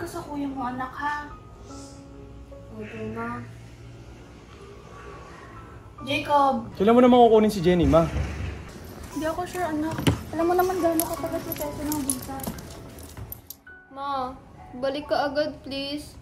ka sa kuya mo, anak, ha? Okay na. Jacob! Kailan mo naman kukunin si Jenny, ma? Hindi ako sure, anak. Alam mo naman gano'n katagal proseso ng visa. Ma, balik ka agad, please.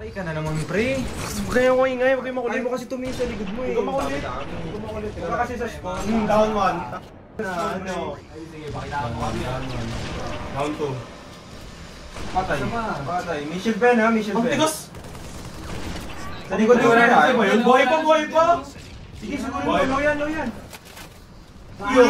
Tay ka na naman, pre. Huwag kayong ingay, huwag kayong makulit. Ayaw mo kasi tumingin sa likod mo eh. Huwag makulit. Huwag makulit. Huwag ka kasi sa spawn. Down 1. Ano? Sige, pakita mo kami. Down 2. Patay. Patay. Mission Ben ha, mission Ben. Ang tigas! Sa likod mo na na. Buhay pa, buhay pa! Sige, siguro mo. Low yan, low yan. Yo,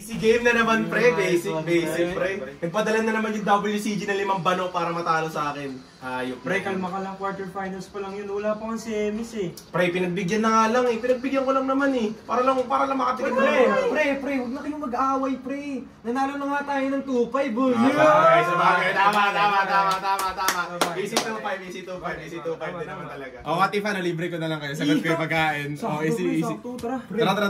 si game na naman pre, basic pre. Nagpadala na naman yung WCG na 5 bano para matalo sa akin. Ayop. Pre, kalma ka lang, quarterfinals pa lang yun. Wala pa kang semis eh. Pre, pinagbigyan na nga lang eh. Pinagbigyan ko lang naman eh. Para lang makatikim na lang. Pre, huwag na kayong mag-aaway, pre. Nanalo na nga tayo ng 2-5, boy. Sabagay. Tama. Easy 2-5 din naman talaga. O, Ate Fan, libre ko na lang kayo. Sagot ko yung pagkain. O, easy. Tara. Tara.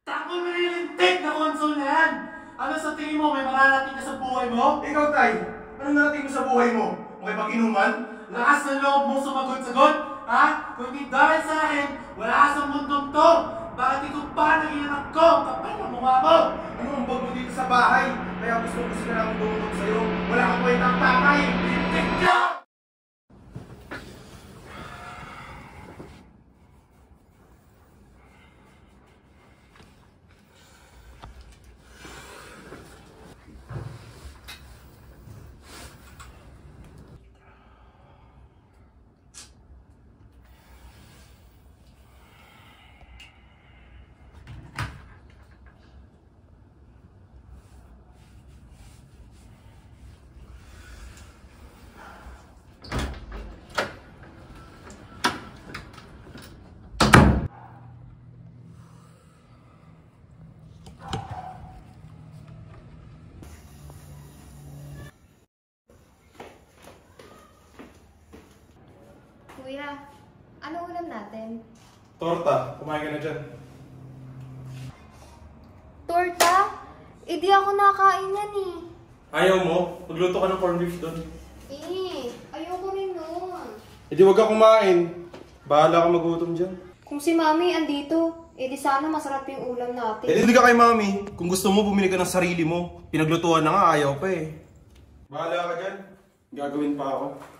Takbo mo nilintik na console na yan! Ano sa tingin mo, may mararating ka sa buhay mo? Ikaw, Tay. Anong narating mo sa buhay mo? Okay pag-inuman? Lakas ng loob mo sumagot-sagot? Ha? Kung hindi dahil sa akin, wala ka sa mundong to! Bakit ikaw pa naging anak ko? Kapal ang mukha mo! Ano ang bag mo dito sa bahay? Kaya gusto ka na akong dumulog sa'yo. Wala kang kwentang tatay. Lintik ka! Kuya, ano ulam natin? Torta. Kumain ka na dyan. Torta? Eh, di ako nakain yan eh. Ayaw mo? Magluto ka ng corned beef doon. Ayoko rin nun. Eh di wag ka kumain. Bahala ka magutom dyan. Kung si Mami andito, eh di sana masarap yung ulam natin. Eh di ka kay Mami. Kung gusto mo, bumili ka ng sarili mo. Pinaglutuan na nga, ayaw pa eh. Bahala ka dyan. Gagawin pa ako.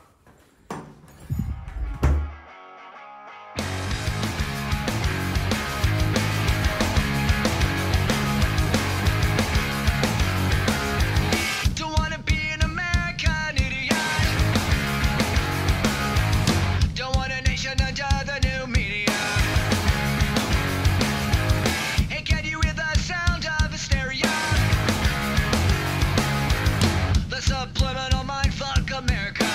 Subliminal mindfuck America.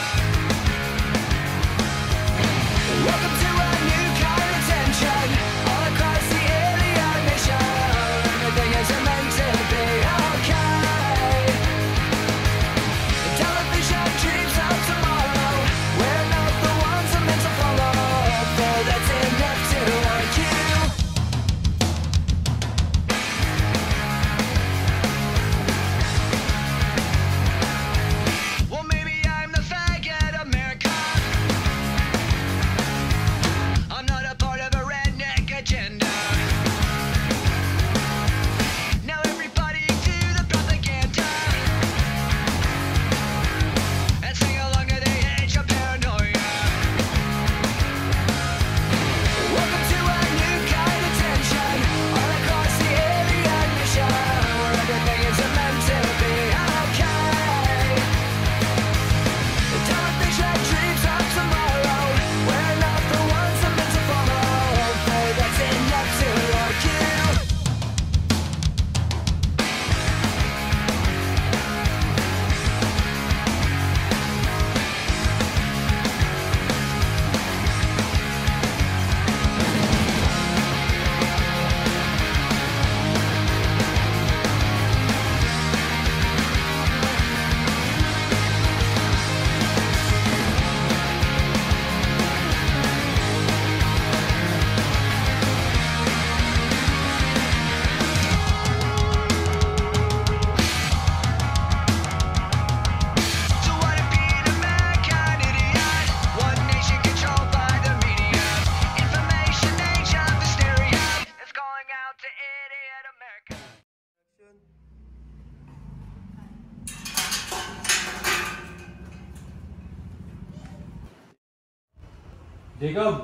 Jacob!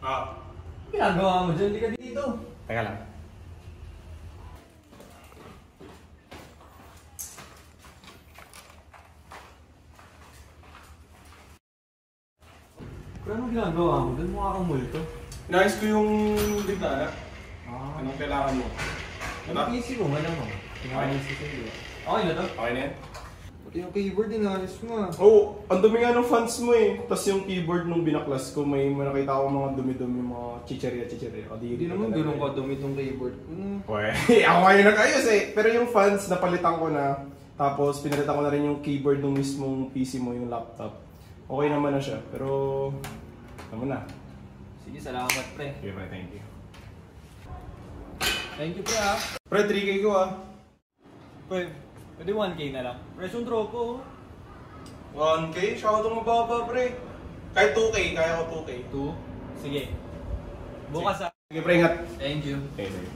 Ah, Ginagawa mo dyan, hindi ka dito. teka lang. Pero anong ginagawa mo? Doon mukha kang multo. Inayos ko yung bintana. Ah. Anong kailangan mo? Ano PC mo? Wala mo. Pinakalis ko sa'yo. Okay na to? Okay na yan? Pati yung keyboard, inayos mo ah. Oo, ang dumi nga ng fans mo eh. Tapos yung keyboard nung binaklas ko, may nakita ko mga dumi-dumi, mga chicheria. O, Hindi naman ganun ka dumi tong keyboard. Weh, ako ngayon nag-ayos eh. Pero yung fans, napalitan ko na. Tapos pinalitan ko na rin yung keyboard ng mismong PC mo, yung laptop. Okay naman na siya, pero... Naman na. Sige, salamat pre. Okay, pre, thank you. Thank you pre ah. Pre, 3K ko ah. Pre, pwede 1K na lang. Presyon tropo. 1K? Masyadong mababa, pre. Kahit 2K, kaya ko 2K. 2? Sige. Bukas ah. Sige, pre, ingat. Thank you. Okay, thank you.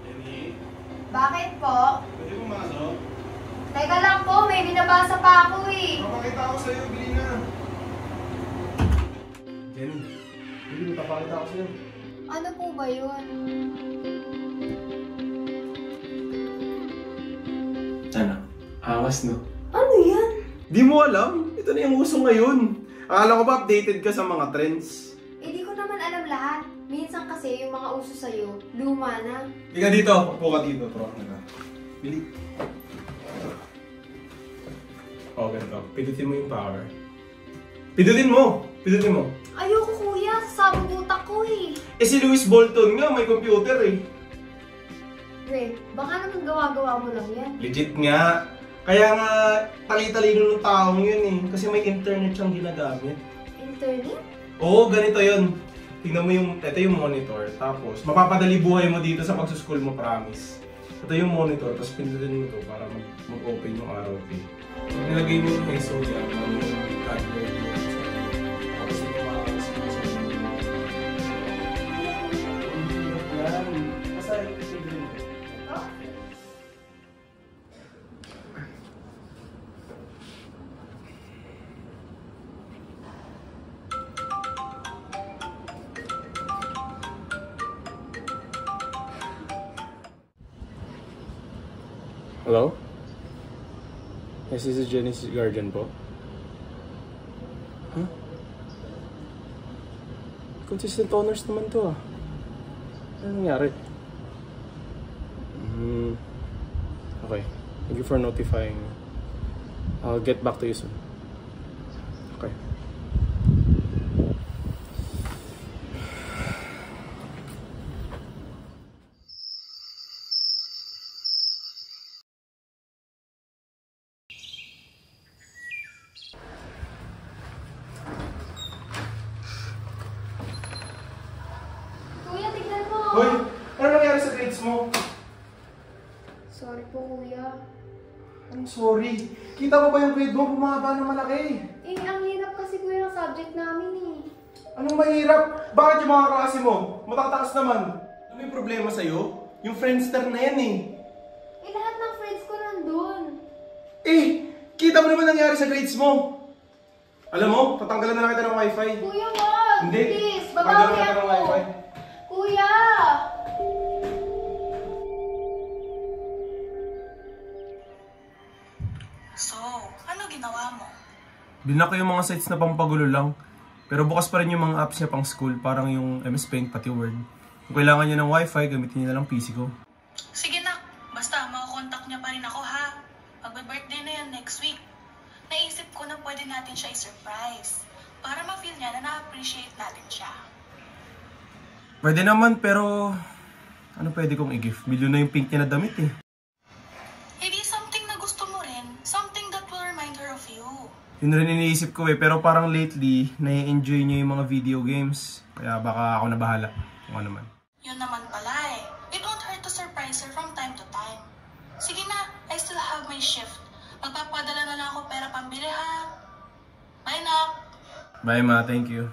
Jenny, Bakit po? pwede pumasok? Teka lang po, may binabasa pa ako eh. Papakita ako sa'yo, bili na. Jenny, bili, papakita ako sa'yo. Ano po ba yun? Ano? Awas, no? Ano yan? Di mo alam? Ito na yung uso ngayon. Akala ko ba updated ka sa mga trends? Eh di ko naman alam lahat. Minsan kasi yung mga uso sa'yo, luma na. Hindi ka dito. Upo ka dito, bro. Bili. Oh, ganito. Pidutin mo yung power. Pidutin mo! Pidutin mo. Ayoko kuya, sasabog utak ko eh. Eh si Louis Bolton nga, may computer eh. Re, baka naman gawa-gawa mo lang yan. Legit nga. Kaya nga, tali-talino ng taong yun eh. Kasi may internet siyang ginagamit. Internet? Oo, ganito yun. Tingnan mo yung, ito yung monitor. Tapos, mapapadali buhay mo dito sa pagsuschool mo, promise. Ito yung monitor, tapos pindutin mo ito para mag-open yung ROP. Nilagay mo yung ISO yan, yung cardboard mo. Tapos yung mga yan. Basta ito din. Oh? Hello? Yes, this is Jenny's guardian po. Huh? Consistent owners naman to ah. Ano nangyari? Okay. Thank you for notifying me. I'll get back to you soon. Okay. Kuya, tignan mo. Hoy! Ano nangyari sa grades mo? Sorry po kuya. I'm sorry. Kita mo ba yung grade mo? Bumaba na malaki. Eh, ang hirap kasi kuya ng subject namin eh. Anong mahirap? Bakit yung mga klase mo? Matataas naman. Ano may problema sa'yo? Yung Friendster na yan eh. Eh, lahat ng friends ko nandun. Eh, kita mo naman nangyari sa grades mo. Alam mo, tatanggalan na lang kita ng wifi. Kuya, wag! Hindi. Please, Tatanggalan babawi na kita ng ako. wifi. Kuya! So, ano ginawa mo? Binak ko yung mga sites na pampagulo lang. Pero bukas pa rin yung mga apps niya pang school, parang yung MS Paint pati Word. Kung kailangan niya ng wifi, gamitin niya na lang PC ko. Sige na, basta makakontakt niya pa rin ako ha. Magbe-birthday na yan next week. Naisip ko na pwede natin siya i-surprise. Para ma-feel niya na na-appreciate natin siya. Pwede naman, pero ano pwede kong i-gift? Milyon na yung pink niya na damit eh. Hindi something na gusto mo rin. Something that will remind her of you. Yun rin iniisip ko eh, pero parang lately, nai-enjoy niya yung mga video games. Kaya baka ako na bahala, kung ano man. Yun naman pala eh. It won't hurt to surprise her from time to time. Sige na, I still have my shift. Magpapadala na lang ako pera pambili ha. Bye, Nak! Bye ma, thank you.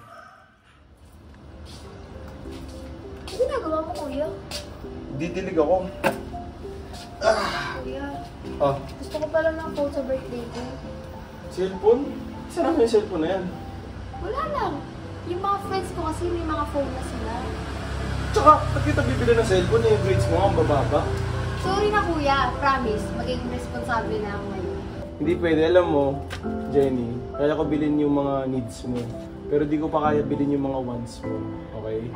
ginagawa mo, kuya? Didilig ako. Kuya, Ah, gusto ko pala ng phone sa birthday ko. cellphone? Saan mo yung cellphone na yan? Wala lang. Yung mga friends ko kasi may mga phone na sila. Tsaka, ba't kita bibili ng cellphone yung grades mo ang bababa? Sorry na kuya, promise. Magiging responsable na ako ngayon. Hindi pwede, alam mo, Jenny, kaya ko bilhin yung mga needs mo. Pero di ko pa kaya bilhin yung mga wants mo, okay?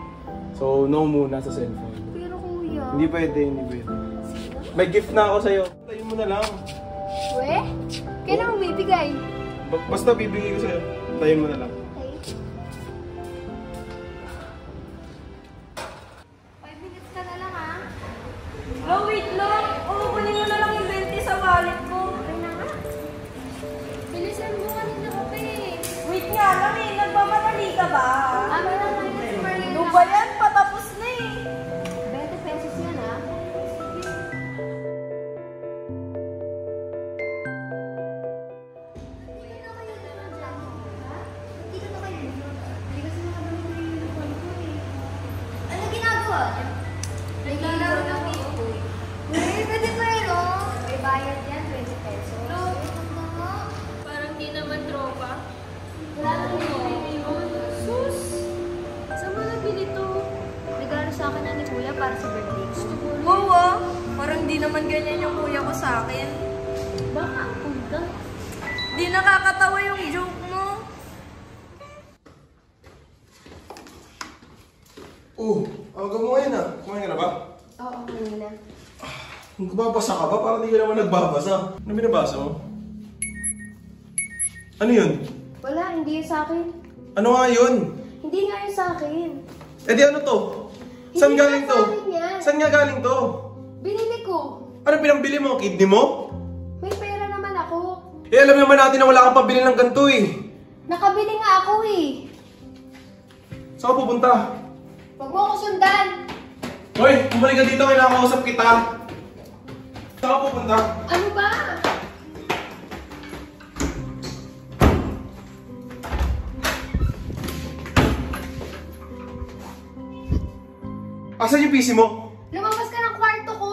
So, no muna sa cellphone. Pero kuya... Hindi pwede, hindi pwede. May gift na ako sa'yo. Tayo mo na lang. We? Kailan mo bibigay? Basta bibigay ko sa'yo. Tayo mo na lang. Okay. 5 minutes ka na lang, ha? Lo, wait lang. Kunin mo na lang yung 20 sa wallet ko. Okay na nga. Bilisan mo kanina ka pa eh. Wait nga lang eh. Nagmamadali ka ba? Ano na lang yun si Mariana? Ano ba yan? Patapos na eh. 20 pesos yan, ha? Sige. Ano ginagawa niyo? Naglalaro ng Game-Boy. Pwede pero. May bayad yan, 20 pesos. Parang di naman tropa. Wala na yun. Sus! Saan mo nabili to? Regalo sa akin na ni Kuya para sa birthday ko. Wow ah. Parang di naman ganyan yung kuya ko sa akin. Baka ang punta. Di nakakatawa yung joke mo. Aga mo ngayon ah. Kumain ka na ba? Oo, kanina. Nagbabasa ka ba? Parang di ka naman nagbabasa. Ano binabasa mo? Ano yun? Wala, hindi yun sa akin. Ano nga yun? Hindi nga yun sa akin. Eh di ano to? Saan Hindi galing nga to? sa akin yan. Saan nga galing to? Binili ko. Ano pinambili mo? Kidney mo? May pera naman ako. Eh alam naman natin na wala kang pabili ng ganito eh. Nakabili nga ako eh. Saan ka pupunta? Huwag mo ako sundan. Hoy, bumalik ka dito, kinakausap kita. Saan ka pupunta? Ano ba? Asan yung PC mo? Lumabas ka ng kwarto ko.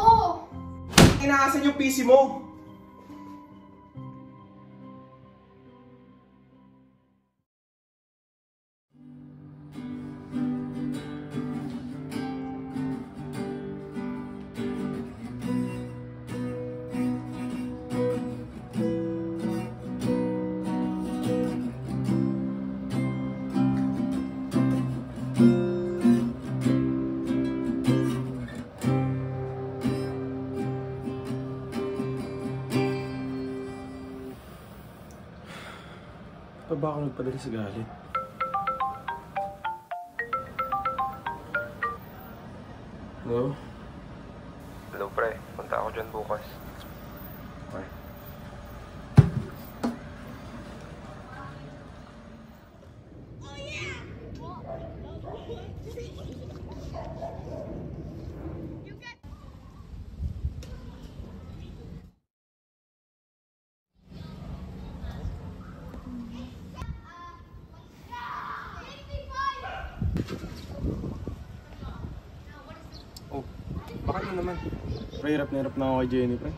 Inaasan yung PC mo? Pa ba ako nagpadali sa galit? Hello? Hello pre, punta ako dyan bukas. Okay. Oh, bakit na naman? Pre, hirap na ako kay Jenny, pre.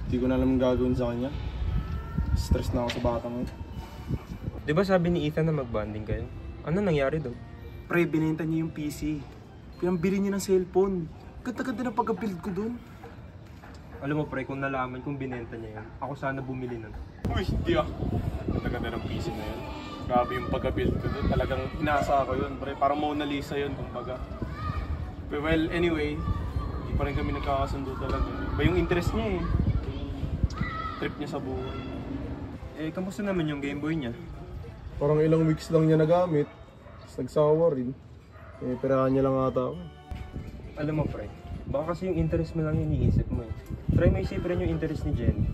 Hindi ko na alam ang gagawin sa kanya. Stress na ako sa batang yun. Di ba sabi ni Ethan na mag-bonding kayo? Ano nangyari doon? Pre, binenta niya yung PC. Pinambili niya ng cellphone. Ganda-ganda ng pagka-build ko dun. Alam mo pre, kung nalaman kung binenta niya yan, ako sana bumili nun. Uy, hindi ah. Ganda-ganda ng PC na yun. Grabe yung pagka-build ko dun. Talagang inasa ko yun, pre. Parang Mona Lisa yun, kumbaga. But well, anyway, hindi pa rin kami nagkakasundo talaga. Iba yung interest niya eh. Yung trip niya sa buhay. Eh, kamusta naman yung Game Boy niya? Parang ilang weeks lang niya nagamit. Tapos nagsawa rin. Eh, perahan niya lang ata ako. Alam mo pre, baka kasi yung interest mo lang yung iniisip mo eh. Try mo isip rin yung interest ni Jenny.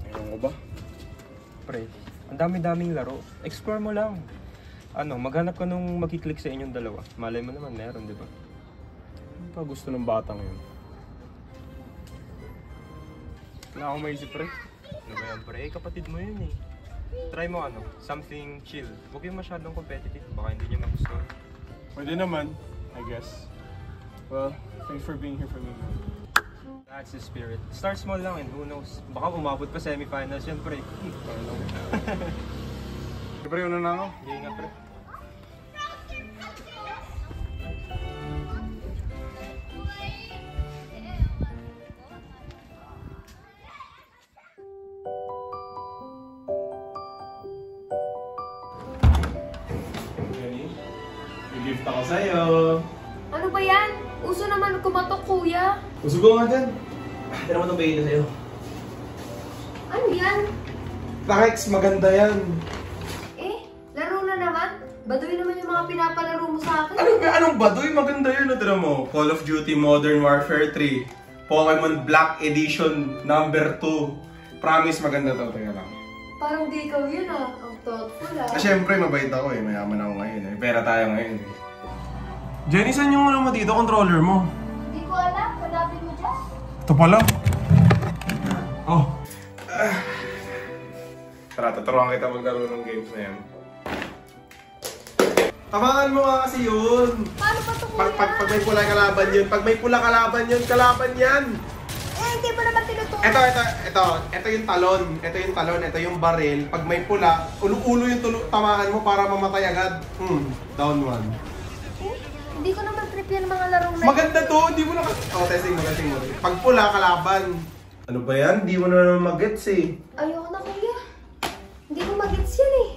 Ewan ko ba? Pre, ang dami-daming laro. Explore mo lang. Ano, maghanap ka nung makiklik sa inyong dalawa. Malay mo naman meron, di ba? Ano pa gusto ng batang yun? Wala akong maisip, pre. Ano ba yan pre? Eh, kapatid mo yun eh. Try mo ano, something chill. Huwag yung masyadong competitive, baka hindi niya magustuhan. Pwede naman, I guess. Well, thanks for being here for me. That's the spirit. Start small lang and who knows. Baka umabot pa semifinals yan, pre. Pre, una na ako. Hindi nga, pre. Jenny, may gift ako sa'yo. Ano ba yan? Uso naman kumatok, kuya. Usugo nga dyan. Hindi naman itong bayin sa'yo. Ano yan? Rex, maganda yan. Laro na naman? Baduy naman yung mga pinapalaro mo sa akin. Anong baduy? Maganda yun. Ano mo? Call of Duty Modern Warfare 3. Pokemon Black Edition number 2. Promise maganda to. Teka lang. Parang di ikaw yun ah. Ang thoughtful ah. Siyempre, mabait ako eh. Mayaman ako ngayon eh. Pera tayo ngayon eh. Jenny, saan yung ano mo dito? Controller mo? Hindi ko alam. Hanapin mo dyan. Ito pala. Oh. Tara, tuturuan kita maglaro ng games na yan. Tabangan mo nga kasi yun. Paano ba ito, kuya? Pag may pula kalaban yun. Pag may pula kalaban yan. Hindi mo naman tinutukoy. Ito yung talon. Ito yung talon. Ito yung baril. Pag may pula, ulo-ulo yung tamaan mo para mamatay agad. Down one. Hindi ko naman trip yan mga larong na. Maganda to. Hindi mo na kasi... testing mo. Pag pula, kalaban. Ano ba yan? Hindi mo na naman mag-gets eh. Ayoko na, kuya. Hindi ko mag-gets yan eh.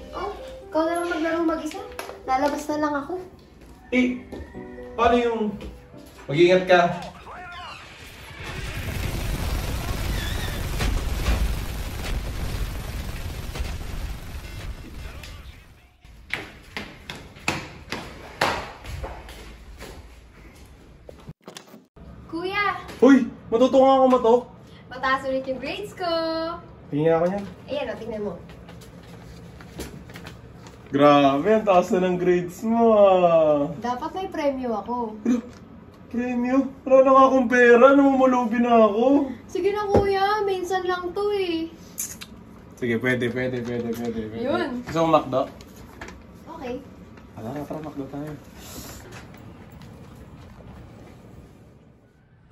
Ikaw na lang maglaro mag-isa. Lalabas na lang ako. Paano yung... Mag-iingat ka. Kuya, Uy! Matuto nga ako matok. mataas ulit yung grades ko. Tingin ako niyan. Ayan o, tingnan mo. Grabe, ang taas na ng grades mo ah. Dapat may premyo ako. Premyo? Wala na nga akong pera, namumulubi na ako. Sige na kuya, minsan lang to eh. Sige, pwede. Yun. Gusto mo McDo? Okay. Tara, McDo tayo.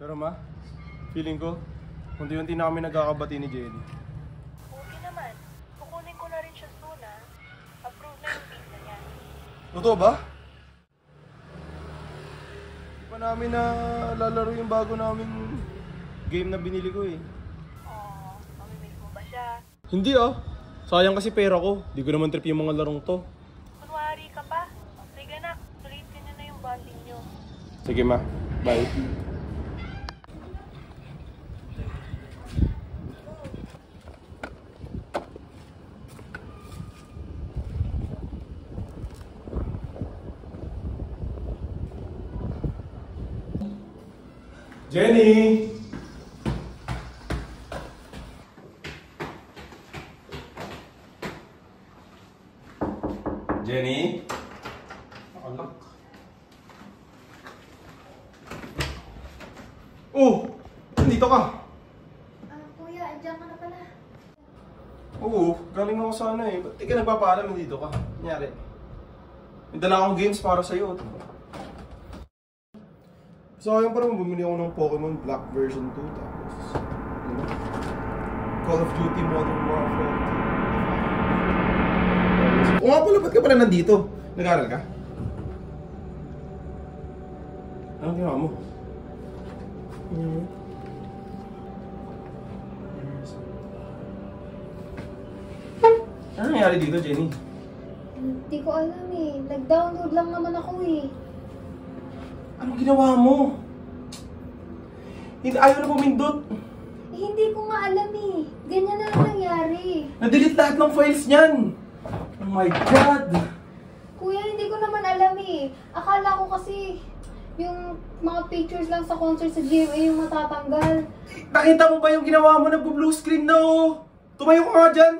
Pero ma, feeling ko, unti-unti na kami nagkakabati ni Jenny. Okay naman. Kukunin ko na rin siya soon ah. Approve na yung visa niya. Totoo ba? Hindi pa namin na lalaro yung bago namin game na binili ko eh. Mamimiss mo ba siya? Hindi ah. Sayang kasi pera ko. Di ko naman trip yung mga larong to. Kunwari ka pa. Sige na, ulitin niyo na yung bonding niyo. Sige ma, bye. Jenny! Jenny? Nakalak. Oh! Nandito ka! Kuya, andyan ka na pala. Oo, galing ako sana eh. Ba't di ka nagpapaalam nandito ka? Nangyari? May dala akong games para sa'yo. Sayang pa naman bumili ako ng Pokemon Black version 2 tapos Call of Duty Modern Warfare 2. O nga pala, ba't ka pala nandito? Nag-aaral ka? Anong ginawa mo? Ano nangyari dito, Jenny? Hindi ko alam eh. Nag-download lang naman ako eh. Anong ginawa mo? Ayaw na pumindot. Hindi ko nga alam eh. Ganyan na lang nangyari. Na-delete lahat ng files niyan. Oh my God! Kuya, hindi ko naman alam eh. Akala ko kasi yung mga pictures lang sa concert sa GMA yung matatanggal. Nakita mo ba yung ginawa mo? Nagpo-blue screen na oh! Tumayo ka nga dyan!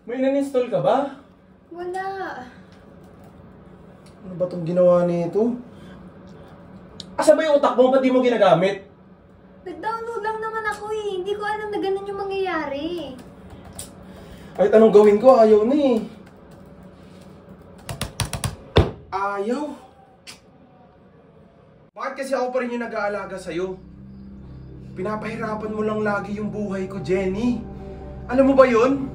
May in-install ka ba? Wala. Ano ba itong ginawa nito? Asa ba yung utak mo? Ba't di mo ginagamit? Nag-download lang naman ako eh. Hindi ko alam na ganun yung mangyayari. Kahit anong gawin ko, ayaw na eh. Ayaw? Bakit kasi ako pa rin yung nag-aalaga sa'yo? Pinapahirapan mo lang lagi yung buhay ko, Jenny. Alam mo ba yun?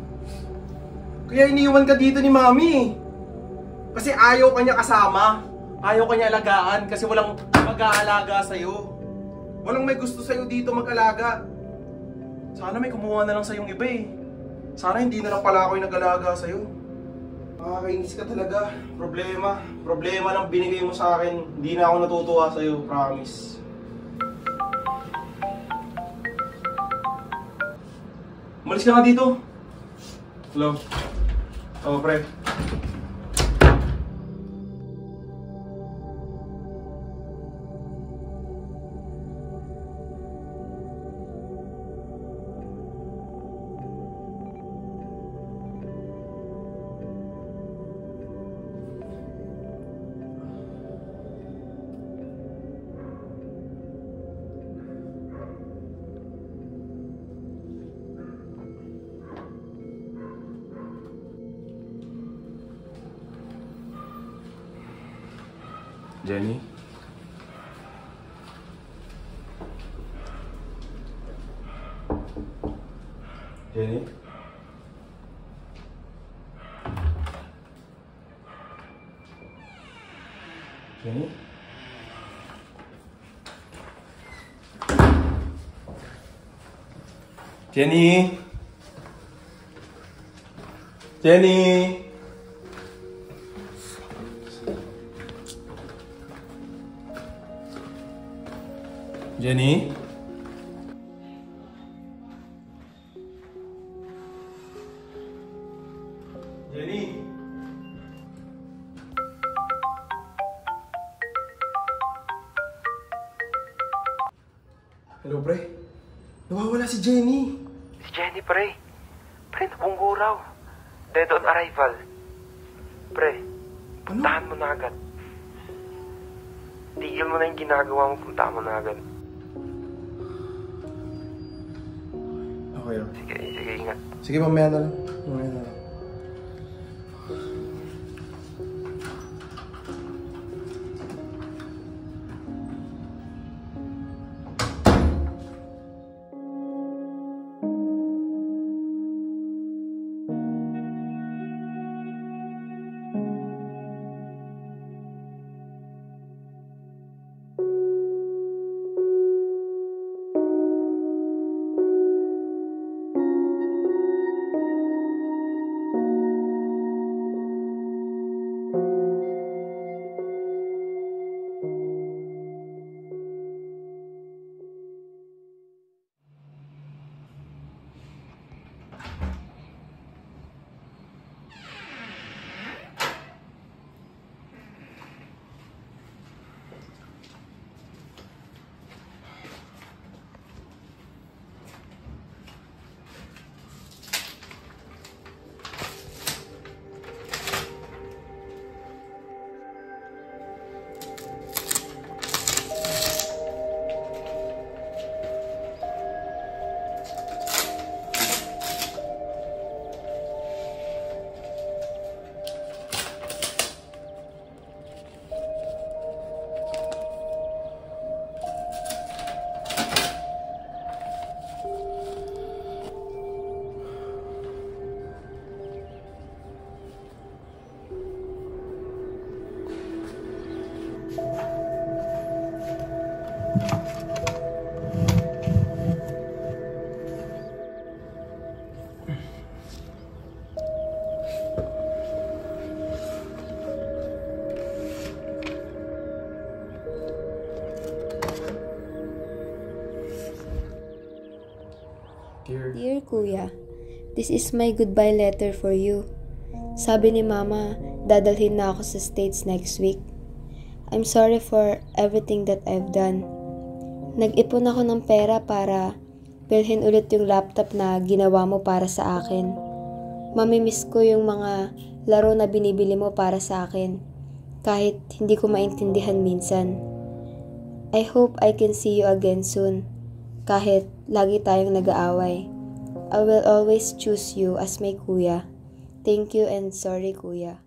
Kaya iniwan ka dito ni Mami. Kasi ayaw ka niya kasama. Ayaw ka niya alagaan kasi walang mag-aalaga sa'yo. Walang may gusto sa'yo dito mag-alaga. Sana may kumuha na lang sa'yong iba eh. Sana hindi na lang pala ako yung nag-alaga sa'yo. Nakakainis ka talaga. Problema lang binigay mo sa akin. Hindi na ako natutuwa sa'yo, promise. Umalis ka nga dito. Hello? Oo, pre. Jenny? Jenny? Jenny? Jenny? Jenny? Jenny? Jenny? Hello, pre. Nawawala si Jenny. Si Jenny, pre. Pre, nabunggo raw. Dead on arrival. Pre, puntahan mo na agad. Tigil mo na yung ginagawa mo, puntahan mo na agad. Okay. Sige, ingat. Sige, mamaya na lang. Mamaya na lang. Dear Kuya, this is my goodbye letter for you. Sabi ni Mama, dadalhin na ako sa States next week. I'm sorry for everything that I've done. Nag-ipon ako ng pera para bilhin ulit yung laptop na ginawa mo para sa akin. Mamimiss ko yung mga laro na binibili mo para sa akin, kahit hindi ko maintindihan minsan. I hope I can see you again soon, kahit lagi tayong nag-aaway. I will always choose you as my kuya. Thank you and sorry, kuya.